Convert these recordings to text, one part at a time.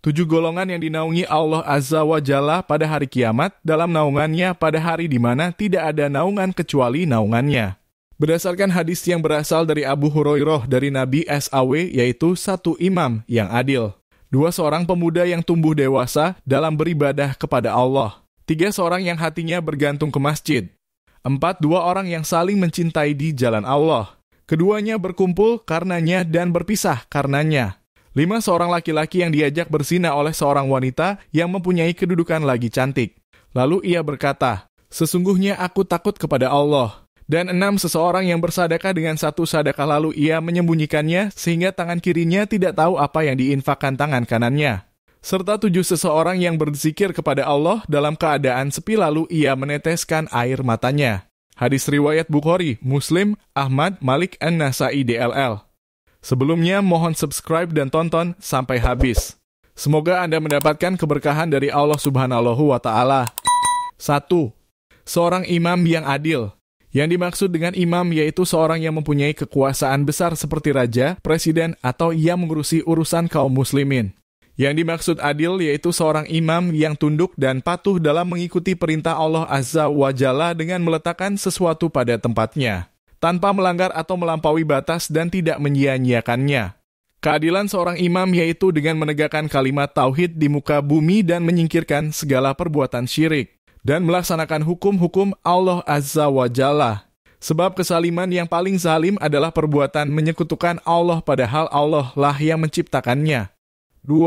7 golongan yang dinaungi Allah Azza wa Jalla pada hari kiamat dalam naungannya pada hari di mana tidak ada naungan kecuali naungannya. Berdasarkan hadis yang berasal dari Abu Hurairah dari Nabi SAW, yaitu 1 imam yang adil, 2 seorang pemuda yang tumbuh dewasa dalam beribadah kepada Allah, 3 seorang yang hatinya bergantung ke masjid, 4 2 orang yang saling mencintai di jalan Allah, keduanya berkumpul karenanya dan berpisah karenanya, 5 seorang laki-laki yang diajak berzina oleh seorang wanita yang mempunyai kedudukan lagi cantik. Lalu ia berkata, sesungguhnya aku takut kepada Allah. Dan 6 seseorang yang bersedekah dengan 1 sedekah lalu ia menyembunyikannya sehingga tangan kirinya tidak tahu apa yang diinfakkan tangan kanannya. Serta 7 seseorang yang berzikir kepada Allah dalam keadaan sepi lalu ia meneteskan air matanya. Hadis riwayat Bukhari, Muslim, Ahmad, Malik, An-Nasai DLL. Sebelumnya, mohon subscribe dan tonton sampai habis. Semoga Anda mendapatkan keberkahan dari Allah Subhanahu wa Ta'ala. 1. Seorang imam yang adil. Yang dimaksud dengan imam yaitu seorang yang mempunyai kekuasaan besar seperti raja, presiden, atau yang mengurusi urusan kaum muslimin. Yang dimaksud adil yaitu seorang imam yang tunduk dan patuh dalam mengikuti perintah Allah Azza wa Jalla dengan meletakkan sesuatu pada tempatnya, tanpa melanggar atau melampaui batas dan tidak menyia-nyiakannya. Keadilan seorang imam yaitu dengan menegakkan kalimat tauhid di muka bumi dan menyingkirkan segala perbuatan syirik, dan melaksanakan hukum-hukum Allah Azza wa Jalla. Sebab kesaliman yang paling zalim adalah perbuatan menyekutukan Allah padahal Allah lah yang menciptakannya. 2.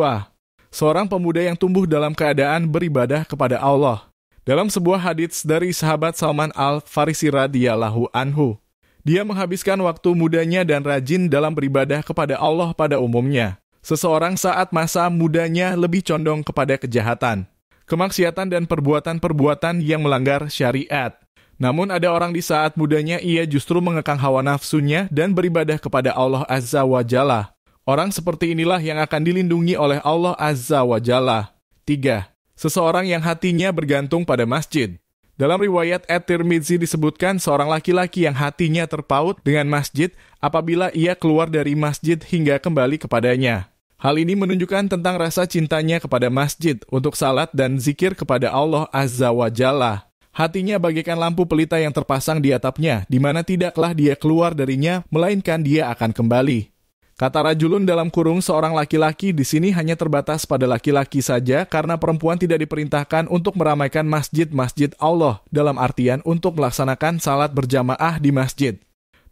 Seorang pemuda yang tumbuh dalam keadaan beribadah kepada Allah. Dalam sebuah hadits dari sahabat Salman Al-Farisi radhiyallahu anhu, dia menghabiskan waktu mudanya dan rajin dalam beribadah kepada Allah pada umumnya. Seseorang saat masa mudanya lebih condong kepada kejahatan, kemaksiatan dan perbuatan-perbuatan yang melanggar syariat. Namun ada orang di saat mudanya ia justru mengekang hawa nafsunya dan beribadah kepada Allah Azza wa Jalla. Orang seperti inilah yang akan dilindungi oleh Allah Azza wa Jalla. 3. Seseorang yang hatinya bergantung pada masjid. Dalam riwayat At-Tirmidzi disebutkan seorang laki-laki yang hatinya terpaut dengan masjid apabila ia keluar dari masjid hingga kembali kepadanya. Hal ini menunjukkan tentang rasa cintanya kepada masjid untuk salat dan zikir kepada Allah Azza wa Jalla. Hatinya bagaikan lampu pelita yang terpasang di atapnya, di mana tidaklah dia keluar darinya, melainkan dia akan kembali. Kata rajulun dalam kurung seorang laki-laki di sini hanya terbatas pada laki-laki saja karena perempuan tidak diperintahkan untuk meramaikan masjid-masjid Allah dalam artian untuk melaksanakan salat berjamaah di masjid.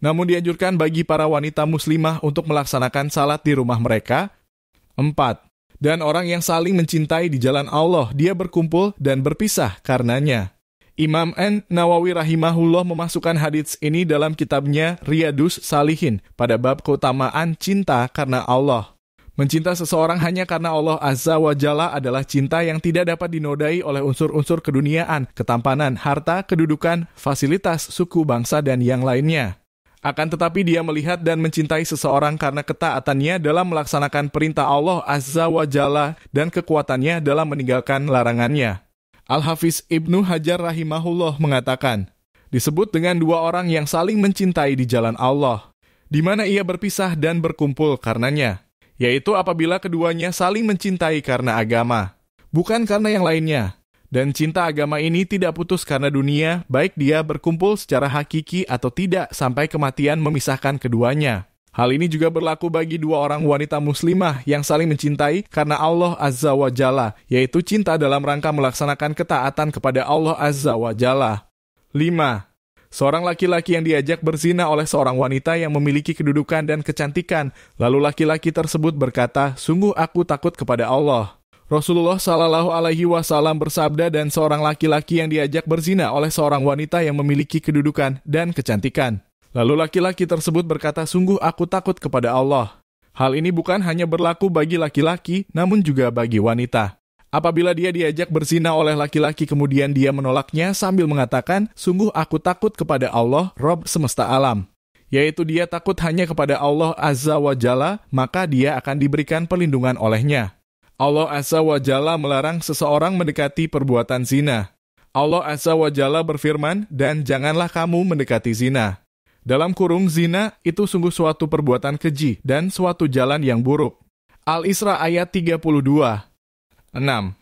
Namun dianjurkan bagi para wanita muslimah untuk melaksanakan salat di rumah mereka. 4. Dan orang yang saling mencintai di jalan Allah, dia berkumpul dan berpisah karenanya. Imam An-Nawawi rahimahullah memasukkan hadits ini dalam kitabnya Riyadus Salihin pada bab keutamaan cinta karena Allah. Mencinta seseorang hanya karena Allah Azza wa Jalla adalah cinta yang tidak dapat dinodai oleh unsur-unsur keduniaan, ketampanan, harta, kedudukan, fasilitas, suku, bangsa, dan yang lainnya. Akan tetapi dia melihat dan mencintai seseorang karena ketaatannya dalam melaksanakan perintah Allah Azza wa Jalla dan kekuatannya dalam meninggalkan larangannya. Al-Hafiz Ibnu Hajar rahimahullah mengatakan, disebut dengan 2 orang yang saling mencintai di jalan Allah, di mana ia berpisah dan berkumpul karenanya, yaitu apabila keduanya saling mencintai karena agama, bukan karena yang lainnya. Dan cinta agama ini tidak putus karena dunia, baik dia berkumpul secara hakiki atau tidak sampai kematian memisahkan keduanya. Hal ini juga berlaku bagi 2 orang wanita muslimah yang saling mencintai karena Allah Azza wa Jalla, yaitu cinta dalam rangka melaksanakan ketaatan kepada Allah Azza wa Jalla. 5. Seorang laki-laki yang diajak berzina oleh seorang wanita yang memiliki kedudukan dan kecantikan, lalu laki-laki tersebut berkata, sungguh aku takut kepada Allah. Rasulullah Shallallahu Alaihi Wasallam bersabda dan seorang laki-laki yang diajak berzina oleh seorang wanita yang memiliki kedudukan dan kecantikan. Lalu laki-laki tersebut berkata, sungguh aku takut kepada Allah. Hal ini bukan hanya berlaku bagi laki-laki, namun juga bagi wanita. Apabila dia diajak berzina oleh laki-laki kemudian dia menolaknya sambil mengatakan, sungguh aku takut kepada Allah, Rabb semesta alam. Yaitu dia takut hanya kepada Allah Azza wa Jalla, maka dia akan diberikan perlindungan olehnya. Allah Azza wa Jalla melarang seseorang mendekati perbuatan zina. Allah Azza wa Jalla berfirman, dan janganlah kamu mendekati zina. Dalam kurung zina itu sungguh suatu perbuatan keji dan suatu jalan yang buruk. Al-Isra ayat 32. 6.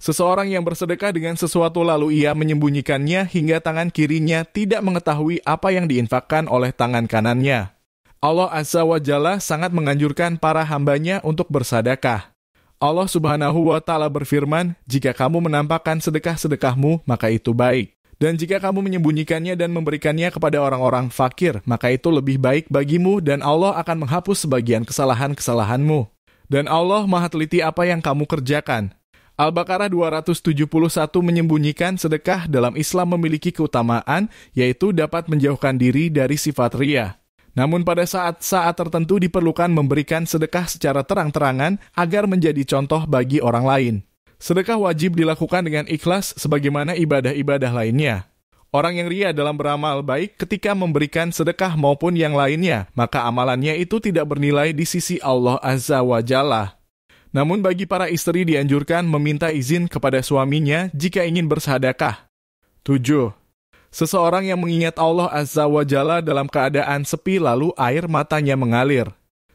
Seseorang yang bersedekah dengan sesuatu lalu ia menyembunyikannya hingga tangan kirinya tidak mengetahui apa yang diinfakkan oleh tangan kanannya. Allah Azza wa Jalla sangat menganjurkan para hambanya untuk bersedekah. Allah Subhanahu wa Ta'ala berfirman, "Jika kamu menampakkan sedekah-sedekahmu, maka itu baik. Dan jika kamu menyembunyikannya dan memberikannya kepada orang-orang fakir, maka itu lebih baik bagimu dan Allah akan menghapus sebagian kesalahan-kesalahanmu. Dan Allah Maha teliti apa yang kamu kerjakan." Al-Baqarah 271 menyembunyikan sedekah dalam Islam memiliki keutamaan, yaitu dapat menjauhkan diri dari sifat riya. Namun pada saat-saat tertentu diperlukan memberikan sedekah secara terang-terangan agar menjadi contoh bagi orang lain. Sedekah wajib dilakukan dengan ikhlas sebagaimana ibadah-ibadah lainnya. Orang yang riya dalam beramal baik ketika memberikan sedekah maupun yang lainnya, maka amalannya itu tidak bernilai di sisi Allah Azza wa Jalla. Namun bagi para istri dianjurkan meminta izin kepada suaminya jika ingin bersedekah. 7. Seseorang yang mengingat Allah Azza wa Jalla dalam keadaan sepi lalu air matanya mengalir.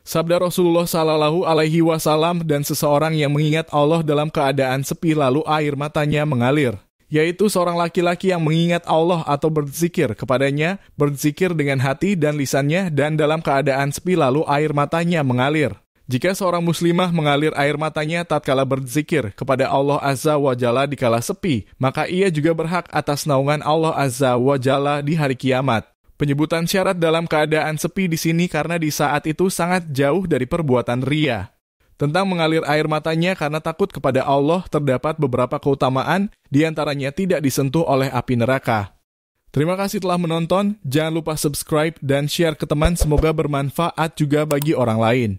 Sabda Rasulullah Sallallahu Alaihi Wasallam, dan seseorang yang mengingat Allah dalam keadaan sepi lalu air matanya mengalir, yaitu seorang laki-laki yang mengingat Allah atau berzikir kepadanya, berzikir dengan hati dan lisannya dan dalam keadaan sepi lalu air matanya mengalir. Jika seorang muslimah mengalir air matanya tatkala berzikir kepada Allah Azza wa Jalla dikala sepi, maka ia juga berhak atas naungan Allah Azza wa Jalla di hari kiamat. Penyebutan syarat dalam keadaan sepi di sini karena di saat itu sangat jauh dari perbuatan riya. Tentang mengalir air matanya karena takut kepada Allah terdapat beberapa keutamaan, diantaranya tidak disentuh oleh api neraka. Terima kasih telah menonton, jangan lupa subscribe dan share ke teman, semoga bermanfaat juga bagi orang lain.